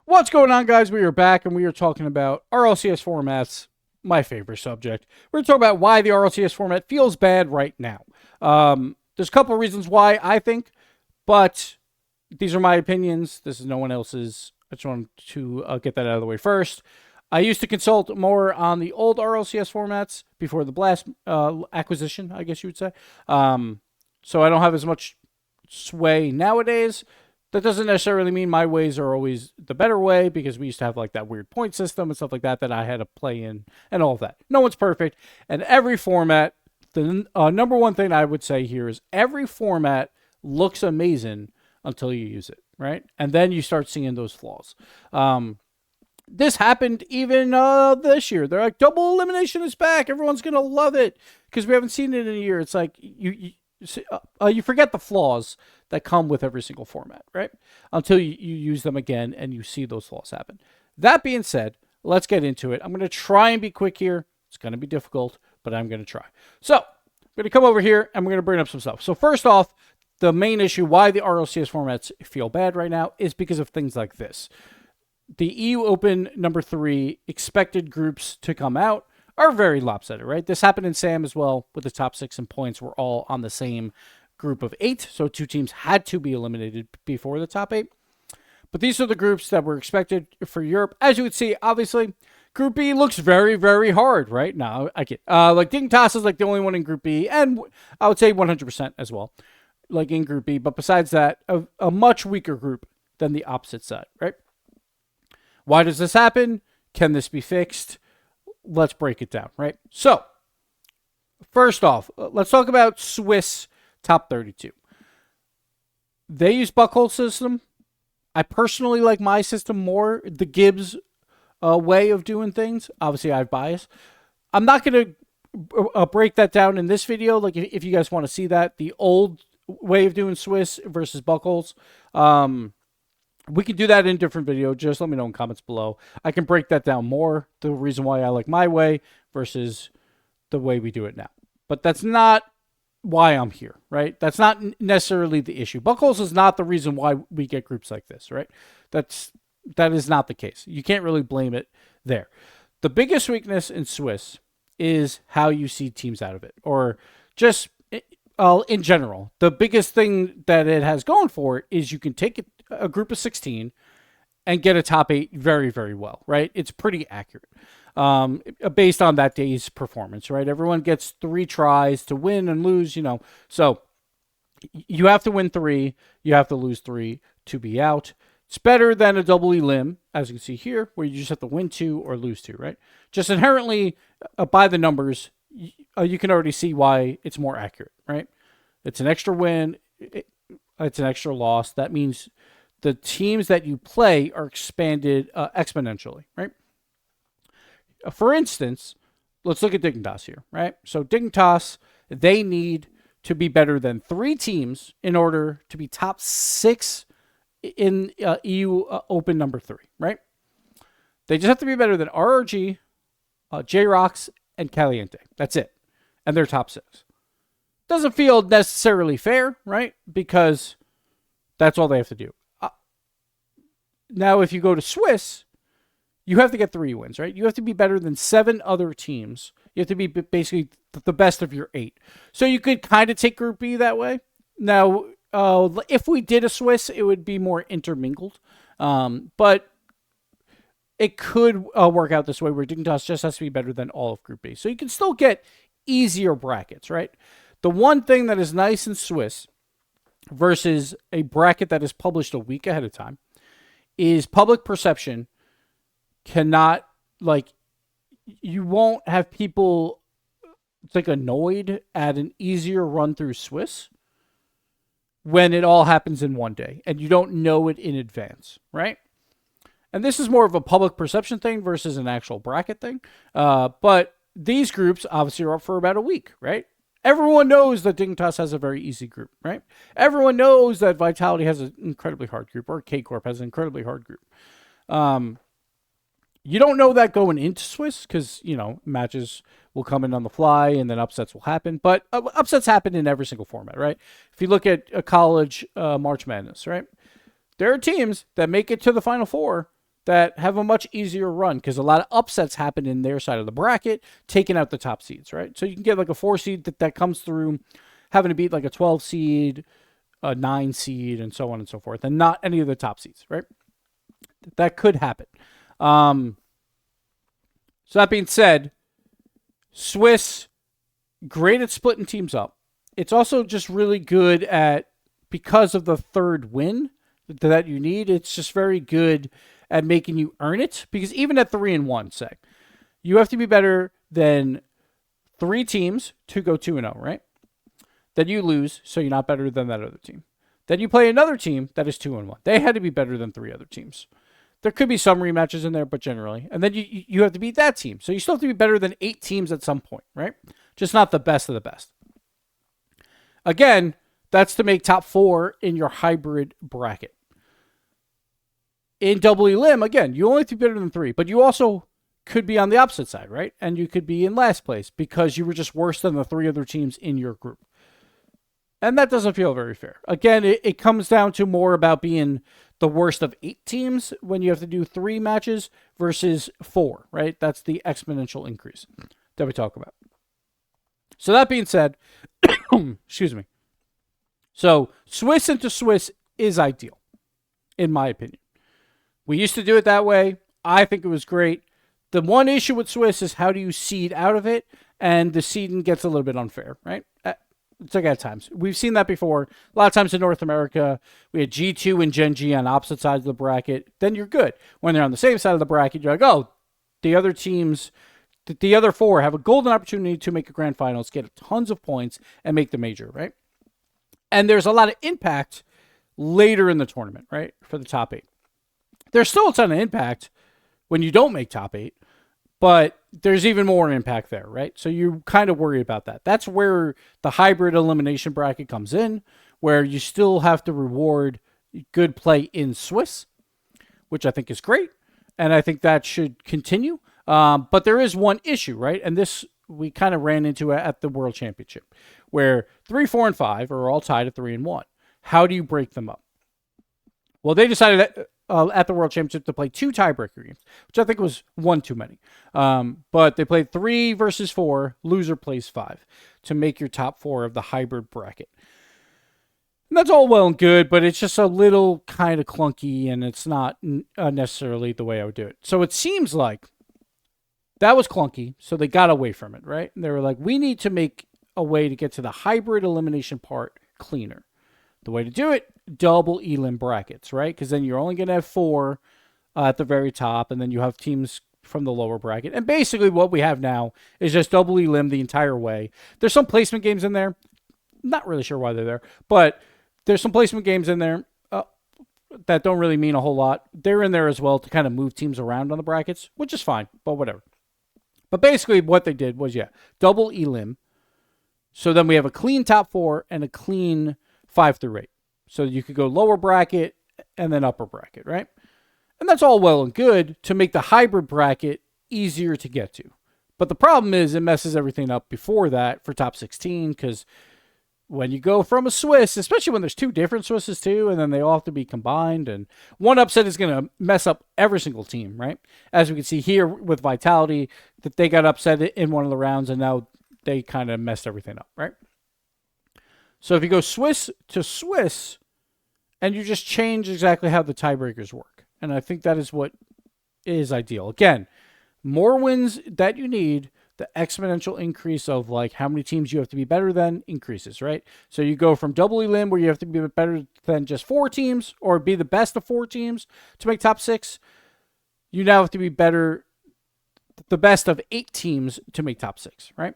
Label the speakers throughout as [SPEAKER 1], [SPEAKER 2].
[SPEAKER 1] What's going on, guys? We are back and we are talking about RLCS formats, my favorite subject. We're going to talk about why the RLCS format feels bad right now. There's a couple of reasons why I think, but these are my opinions. This is no one else's. I just wanted to get that out of the way first. I used to consult more on the old RLCS formats before the Blast acquisition, I guess you would say. So I don't have as much sway nowadays. That doesn't necessarily mean my ways are always the better way, because we used to have like that weird point system and stuff like that I had to play in and all of that. No one's perfect. And every format, the number one thing I would say here is every format looks amazing until you use it, right? And then you start seeing those flaws. This happened even this year. They're like, double elimination is back. Everyone's going to love it because we haven't seen it in a year. It's like you forget the flaws that come with every single format, right? Until you use them again and you see those flaws happen. That being said, let's get into it. I'm going to try and be quick here. It's going to be difficult, but I'm going to try. So I'm going to come over here and we're going to bring up some stuff. So first off, the main issue why the RLCS formats feel bad right now is because of things like this. The EU Open number 3 expected groups to come out are very lopsided, right? This happened in SAM as well, with the top 6 in points were all on the same group of 8. So 2 teams had to be eliminated before the top 8. But these are the groups that were expected for Europe. As you would see, obviously, Group B looks very, very hard right now. I get like Dignitas is like the only one in Group B, and I would say 100% as well, like in Group B. But besides that, a much weaker group than the opposite side, right? Why does this happen? Can this be fixed? Let's break it down, right? So, first off, let's talk about Swiss top 32. They use buckhole system. I personally like my system more, the Gibbs way of doing things. Obviously, I have bias. I'm not going to break that down in this video. Like, if you guys want to see that, the old way of doing Swiss versus buckholes. We could do that in a different video. Just let me know in comments below. I can break that down more, the reason why I like my way versus the way we do it now. But that's not why I'm here, right? That's not necessarily the issue. Buckholes is not the reason why we get groups like this, right? That is not the case. You can't really blame it there. The biggest weakness in Swiss is how you see teams out of it, or just in general. The biggest thing that it has going for it is you can take a group of 16 and get a top 8 very, very well, right? It's pretty accurate based on that day's performance, right? Everyone gets 3 tries to win and lose, So you have to win 3, you have to lose 3 to be out. It's better than a double elim, as you can see here, where you just have to win 2 or lose 2, right? Just inherently, by the numbers, you can already see why it's more accurate, right? It's an extra win. It's an extra loss. That means the teams that you play are expanded exponentially, right? For instance, let's look at Dignitas here, right? So Dignitas, they need to be better than 3 teams in order to be top 6 in EU Open number 3, right? They just have to be better than RRG, J-Rocks, and Caliente. That's it. And they're top 6. Doesn't feel necessarily fair, right? Because that's all they have to do. Now, if you go to Swiss, you have to get 3 wins, right? You have to be better than 7 other teams. You have to be basically the best of your 8. So you could kind of take Group B that way. Now, if we did a Swiss, it would be more intermingled. But it could work out this way where Dignitas just has to be better than all of Group B. So you can still get easier brackets, right? The one thing that is nice in Swiss versus a bracket that is published a week ahead of time is public perception cannot, like, you won't have people like annoyed at an easier run through Swiss when it all happens in one day and you don't know it in advance, right? And this is more of a public perception thing versus an actual bracket thing. But these groups obviously are up for about a week, right? Everyone knows that Dignitas has a very easy group, right? Everyone knows that Vitality has an incredibly hard group, or K-Corp has an incredibly hard group. You don't know that going into Swiss because, matches will come in on the fly and then upsets will happen. But upsets happen in every single format, right? If you look at a college March Madness, right? There are teams that make it to the Final Four that have a much easier run because a lot of upsets happen in their side of the bracket, taking out the top seeds, right? So you can get like a 4 seed that comes through having to beat like a 12 seed, a 9 seed, and so on and so forth, and not any of the top seeds, right? That could happen. So that being said, Swiss, great at splitting teams up. It's also just really good at, because of the third win that you need, it's just very good at making you earn it. Because even at 3-1, say, you have to be better than 3 teams to go 2-0, right? Then you lose, so you're not better than that other team. Then you play another team that is 2-1. They had to be better than 3 other teams. There could be some rematches in there, but generally. And then you have to beat that team. So you still have to be better than 8 teams at some point, right? Just not the best of the best. Again, that's to make top 4 in your hybrid bracket. In double elim, again, you only have to be better than 3, but you also could be on the opposite side, right? And you could be in last place because you were just worse than the 3 other teams in your group. And that doesn't feel very fair. Again, it comes down to more about being the worst of 8 teams when you have to do 3 matches versus 4, right? That's the exponential increase that we talk about. So that being said, excuse me. So Swiss into Swiss is ideal, in my opinion. We used to do it that way. I think it was great. The one issue with Swiss is how do you seed out of it, and the seeding gets a little bit unfair, right? It's like at times. We've seen that before. A lot of times in North America, we had G2 and Gen G on opposite sides of the bracket. Then you're good. When they're on the same side of the bracket, you're like, oh, the other teams, the other 4 have a golden opportunity to make a grand finals, get tons of points, and make the major, right? And there's a lot of impact later in the tournament, right, for the top 8. There's still a ton of impact when you don't make top 8, but there's even more impact there, right? So you kind of worry about that. That's where the hybrid elimination bracket comes in, where you still have to reward good play in Swiss, which I think is great, and I think that should continue. But there is one issue, right? And this we kind of ran into at the World Championship, where 3, 4, and 5 are all tied at 3-1. How do you break them up? Well, they decided that at the World Championship to play 2 tiebreaker games, which I think was 1 too many. But they played 3 versus 4, loser plays 5, to make your top 4 of the hybrid bracket. And that's all well and good, but it's just a little kind of clunky, and it's not necessarily the way I would do it. So it seems like that was clunky, so they got away from it, right? And they were like, we need to make a way to get to the hybrid elimination part cleaner. The way to do it, double elim brackets, right? Because then you're only going to have 4 at the very top, and then you have teams from the lower bracket. And basically what we have now is just double elim the entire way. There's some placement games in there. Not really sure why they're there, but there's some placement games in there that don't really mean a whole lot. They're in there as well to kind of move teams around on the brackets, which is fine, but whatever. But basically what they did was, double elim. So then we have a clean top 4 and a clean 5 through 8. So you could go lower bracket and then upper bracket, right? And that's all well and good to make the hybrid bracket easier to get to. But the problem is it messes everything up before that for top 16, because when you go from a Swiss, especially when there's 2 different Swisses too, and then they all have to be combined, and one upset is going to mess up every single team, right? As we can see here with Vitality, that they got upset in one of the rounds, and now they kind of messed everything up, right? So if you go Swiss to Swiss, and you just change exactly how the tiebreakers work, and I think that is what is ideal. Again, more wins that you need, the exponential increase of like how many teams you have to be better than increases, right? So you go from double elim where you have to be better than just 4 teams or be the best of 4 teams to make top 6. You now have to be better, the best of 8 teams to make top 6, right?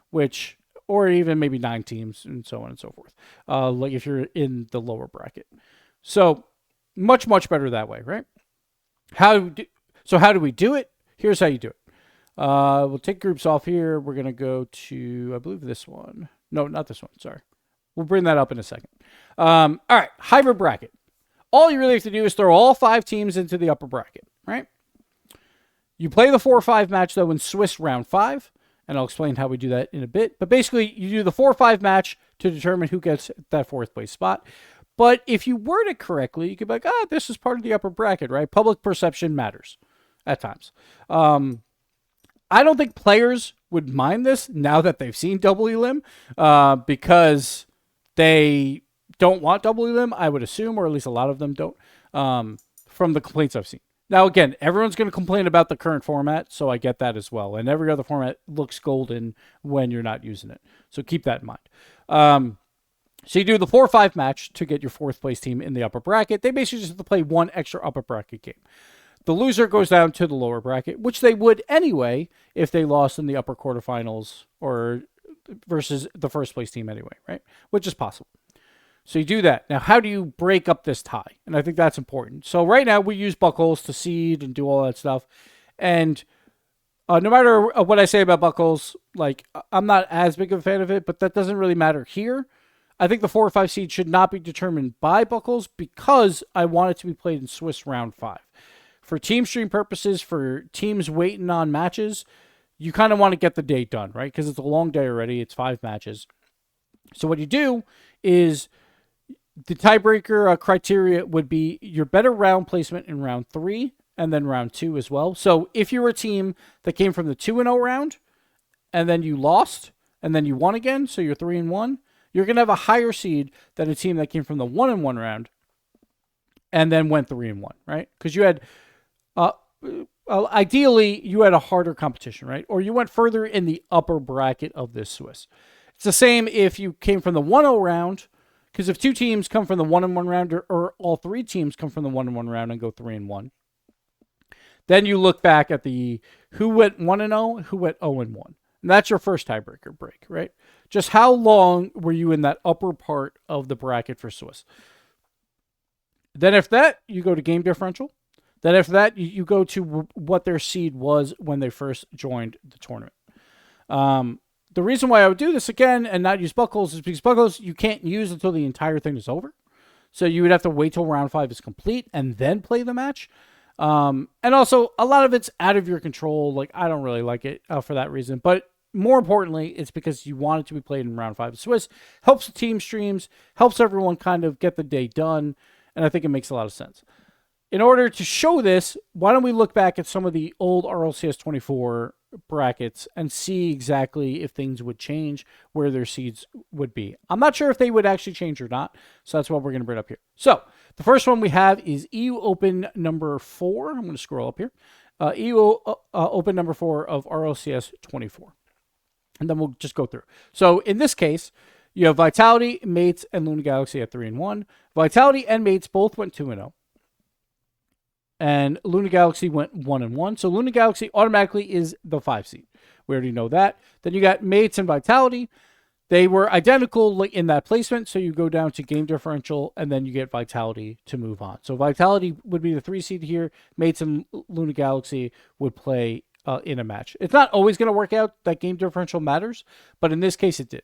[SPEAKER 1] Which, or even maybe 9 teams and so on and so forth. Like if you're in the lower bracket. So much, much better that way, right? How do we do it? Here's how you do it. We'll take groups off here. We're going to go to, I believe this one. No, not this one. Sorry. We'll bring that up in a second. All right. Hybrid bracket. All you really have to do is throw all 5 teams into the upper bracket, right? You play the 4-5 match, though, in Swiss round 5, and I'll explain how we do that in a bit. But basically, you do the 4-5 match to determine who gets that 4th place spot. But if you word it correctly, you could be like, this is part of the upper bracket, right? Public perception matters at times. I don't think players would mind this now that they've seen double elim, because they don't want double elim, I would assume, or at least a lot of them don't, from the complaints I've seen. Now, again, everyone's going to complain about the current format, so I get that as well. And every other format looks golden when you're not using it. So keep that in mind. So you do the 4-5 match to get your fourth place team in the upper bracket. They basically just have to play one extra upper bracket game. The loser goes down to the lower bracket, which they would anyway if they lost in the upper quarterfinals or versus the first place team anyway, right? Which is possible. So you do that. Now, how do you break up this tie? And I think that's important. So right now we use buckles to seed and do all that stuff. And no matter what I say about buckles, like, I'm not as big of a fan of it, but that doesn't really matter here. I think the 4 or 5 seed should not be determined by buckles because I want it to be played in Swiss round 5. For team stream purposes, for teams waiting on matches, you kind of want to get the day done, right? Because it's a long day already. It's 5 matches. So what you do is the tiebreaker criteria would be your better round placement in round 3 and then round 2 as well. So if you're a team that came from the 2-0 round and then you lost and then you won again, so you're 3-1, you're going to have a higher seed than a team that came from the 1-1 round and then went 3-1, right? Because you had, ideally, you had a harder competition, right? Or you went further in the upper bracket of this Swiss. It's the same if you came from the 1-0 round, because if 2 teams come from the 1-1 round or all 3 teams come from the 1-1 round and go 3-1, then you look back at the who went 1-0, who went 0-1. And that's your first tiebreaker break, right? Just how long were you in that upper part of the bracket for Swiss? Then after that, you go to game differential. Then after that, you go to what their seed was when they first joined the tournament. The reason why I would do this again and not use buckles is because buckles you can't use until the entire thing is over. So you would have to wait till round 5 is complete and then play the match. And also, a lot of it's out of your control. Like, I don't really like it for that reason. But more importantly, it's because you want it to be played in round 5 of Swiss. Helps the team streams, helps everyone kind of get the day done, and I think it makes a lot of sense. In order to show this, why don't we look back at some of the old RLCS 24 brackets and see exactly if things would change, where their seeds would be. I'm not sure if they would actually change or not, so that's what we're going to bring up here. So the first one we have is EU Open number 4. I'm going to scroll up here. EU Open number 4 of RLCS 24. And then we'll just go through. So in this case, you have Vitality, Mates, and Luna Galaxy at 3-1. Vitality and Mates both went 2-0. And Luna Galaxy went 1-1. So Luna Galaxy automatically is the 5 seed. We already know that. Then you got Mates and Vitality. They were identical in that placement. So you go down to game differential, and then you get Vitality to move on. So Vitality would be the 3 seed here. Mates and Luna Galaxy would play in a match. It's not always going to work out that game differential matters, but in this case it did.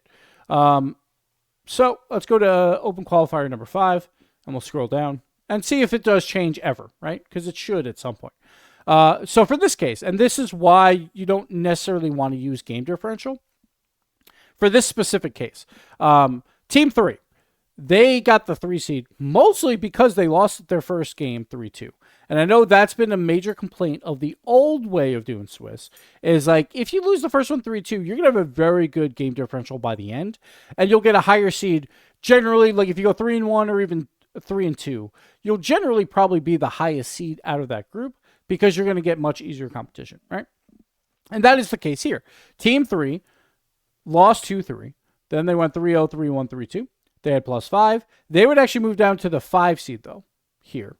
[SPEAKER 1] So let's go to open qualifier number 5, and we'll scroll down and see if it does change ever, right? Because it should at some point. So for this case, and this is why you don't necessarily want to use game differential, for this specific case, Team 3, they got the 3 seed mostly because they lost their first game 3-2. And I know that's been a major complaint of the old way of doing Swiss, is like, if you lose the first one 3-2, you're going to have a very good game differential by the end, and you'll get a higher seed. Generally, like if you go 3-1 or even 3-2, you'll generally probably be the highest seed out of that group because you're going to get much easier competition, right? And that is the case here. Team 3 lost 2-3. Then they went 3-0, 3-1, 3-2. They had +5. They would actually move down to the 5 seed, though, here,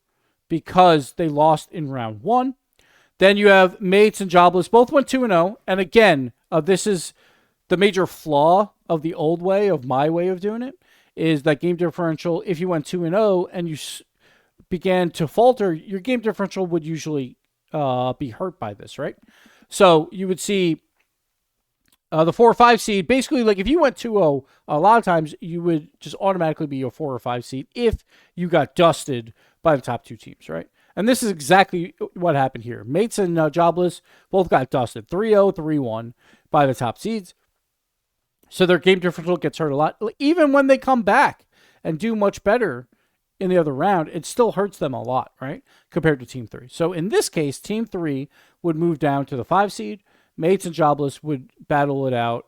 [SPEAKER 1] because they lost in round 1. Then you have Mates and Jobless. Both went 2-0. And again, this is the major flaw of the old way, of my way of doing it, is that game differential, if you went 2-0 and you began to falter, your game differential would usually be hurt by this, right? So you would see the 4 or 5 seed, basically, like if you went 2-0, a lot of times you would just automatically be a 4 or 5 seed if you got dusted by the top 2 teams, right? And this is exactly what happened here. Mates and Jobless both got dusted 3-0, 3-1 by the top seeds. So their game differential gets hurt a lot. Even when they come back and do much better in the other round, it still hurts them a lot, right? Compared to Team 3. So in this case, Team 3 would move down to the 5 seed. Mates and Jobless would battle it out.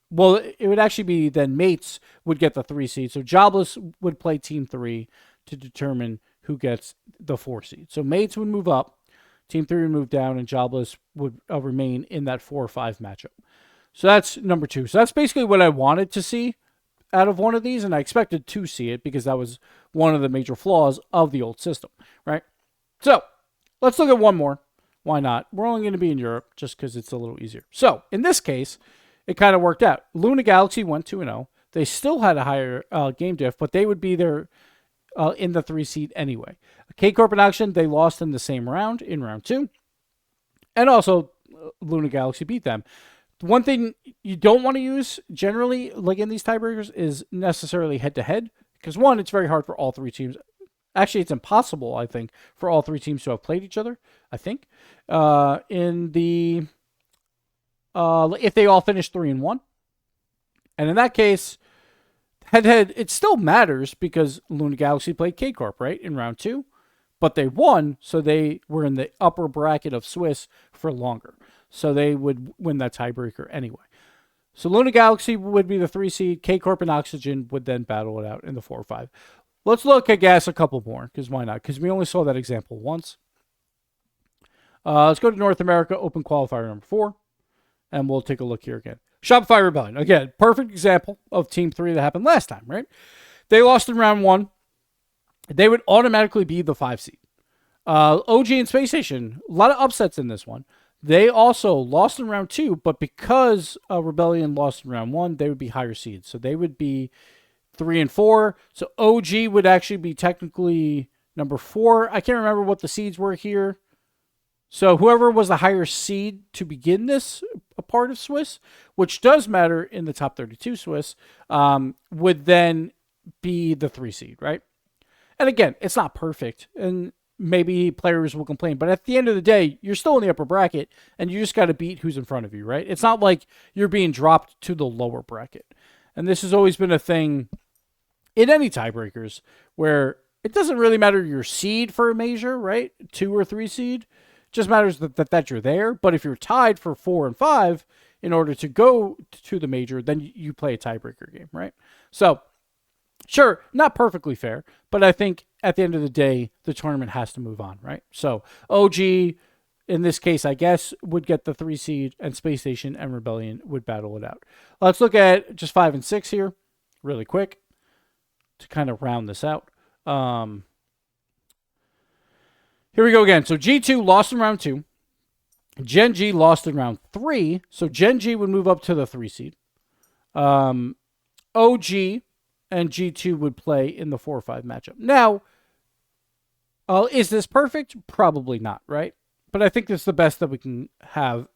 [SPEAKER 1] Well, it would actually be then Mates would get the 3 seed. So Jobless would play Team 3 to determine who gets the 4 seed. So Mates would move up, Team 3 would move down, and Jobless would remain in that 4-5 matchup. So that's number 2. So that's basically what I wanted to see out of one of these, and I expected to see it because that was one of the major flaws of the old system, right? So let's look at one more. Why not? We're only going to be in Europe just because it's a little easier. So in this case, it kind of worked out. Luna Galaxy went 2-0. They still had a higher game diff, but they would be there in the 3 seed anyway. K-Corp and Action, they lost in the same round, in round 2. And also, Luna Galaxy beat them. One thing you don't want to use generally, like in these tiebreakers, is necessarily head-to-head. Because one, it's very hard for all 3 teams. Actually, it's impossible, I think, for all 3 teams to have played each other, I think. In the... if they all finish 3-1. And in that case, head-to-head, it still matters because Luna Galaxy played K-Corp, right, in round 2. But they won, so they were in the upper bracket of Swiss for longer. So they would win that tiebreaker anyway. So Luna Galaxy would be the 3 seed. K-Corp and Oxygen would then battle it out in the 4-5. Let's look, I guess, a couple more, because why not? Because we only saw that example once. Let's go to North America, open qualifier number 4, and we'll take a look here again. Shopify Rebellion. Again, perfect example of Team 3 that happened last time, right? They lost in round 1. They would automatically be the 5 seed. OG and Space Station, a lot of upsets in this one. They also lost in round 2, but because Rebellion lost in round 1, they would be higher seeds. So they would be 3 and 4. So OG would actually be technically number 4. I can't remember what the seeds were here. So whoever was the higher seed to begin this, a part of Swiss, which does matter in the top 32 Swiss, would then be the 3 seed, right? And again, it's not perfect, and maybe players will complain, but at the end of the day, you're still in the upper bracket, and you just got to beat who's in front of you, right? It's not like you're being dropped to the lower bracket. And this has always been a thing in any tiebreakers where it doesn't really matter your seed for a major, right? 2 or 3 seed. It just matters that you're there. But if you're tied for 4 and 5 in order to go to the major, then you play a tiebreaker game, right? So, sure, not perfectly fair, but I think at the end of the day, the tournament has to move on, right? So OG, in this case, I guess, would get the 3 seed, and Space Station and Rebellion would battle it out. Let's look at just 5 and 6 here, really quick, to kind of round this out. Here we go again. So G2 lost in round 2. Gen G lost in round 3. So Gen G would move up to the 3 seed. OG and G2 would play in the 4-5 matchup. Now, is this perfect? Probably not, right? But I think this is the best that we can have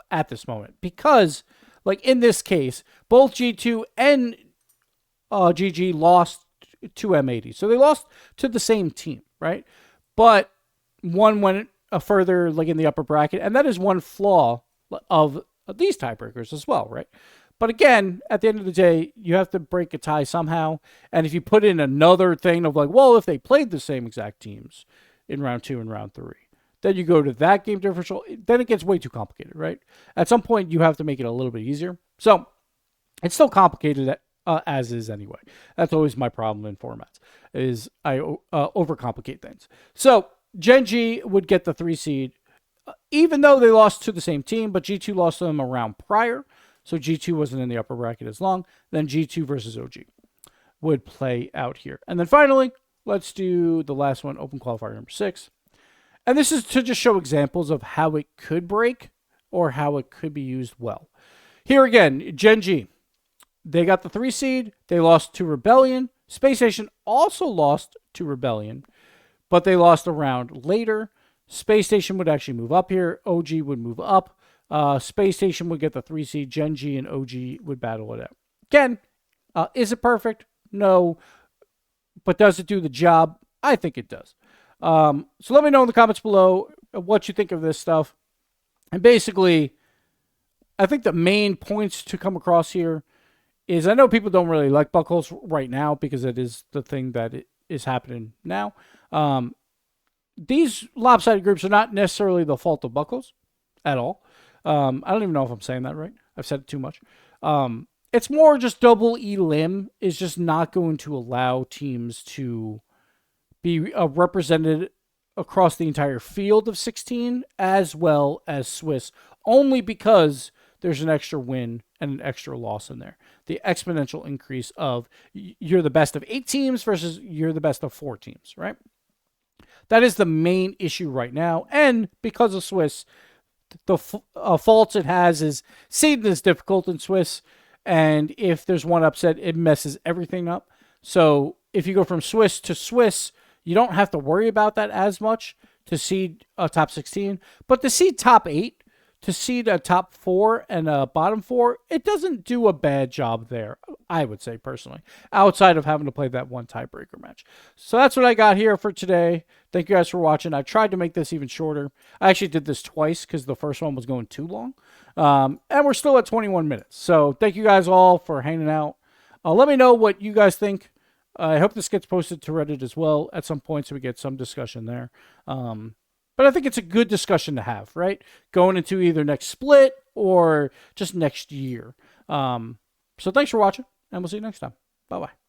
[SPEAKER 1] at this moment. Because, like in this case, both G2 and GG lost to M80. So they lost to the same team, right? But one went further, like in the upper bracket. And that is one flaw of these tiebreakers as well, right? But again, at the end of the day, you have to break a tie somehow. And if you put in another thing of like, well, if they played the same exact teams in round 2 and round 3, then you go to that game differential, then it gets way too complicated, right? At some point, you have to make it a little bit easier. So it's still complicated as is anyway. That's always my problem in formats, is I overcomplicate things. So Gen G would get the 3 seed, even though they lost to the same team, but G2 lost to them a round prior. So G2 wasn't in the upper bracket as long. Then G2 versus OG would play out here. And then finally, let's do the last one, open qualifier number 6. And this is to just show examples of how it could break or how it could be used well. Here again, Gen G. They got the 3 seed. They lost to Rebellion. Space Station also lost to Rebellion, but they lost a round later. Space Station would actually move up here. OG would move up. Space Station would get the 3 seed. Gen G and OG would battle it out. Again, is it perfect? No. But does it do the job? I think it does. So let me know in the comments below what you think of this stuff. And basically, I think the main points to come across here is I know people don't really like buckles right now because it is the thing that is happening now. These lopsided groups are not necessarily the fault of Buckles at all. I don't even know if I'm saying that right. I've said it too much. It's more just double elim is just not going to allow teams to be represented across the entire field of 16 as well as Swiss, only because there's an extra win and an extra loss in there. The exponential increase of you're the best of 8 teams versus you're the best of 4 teams, right? That is the main issue right now. And because of Swiss, the faults it has is seeding is difficult in Swiss. And if there's one upset, it messes everything up. So if you go from Swiss to Swiss, you don't have to worry about that as much to seed a top 16. But to seed top 8, to seed a top 4 and a bottom 4, it doesn't do a bad job there, I would say personally, outside of having to play that one tiebreaker match. So that's what I got here for today. Thank you guys for watching. I tried to make this even shorter. I actually did this twice because the first one was going too long. And we're still at 21 minutes. So thank you guys all for hanging out. Let me know what you guys think. I hope this gets posted to Reddit as well at some point so we get some discussion there. But I think it's a good discussion to have, right? Going into either next split or just next year. So thanks for watching, and we'll see you next time. Bye-bye.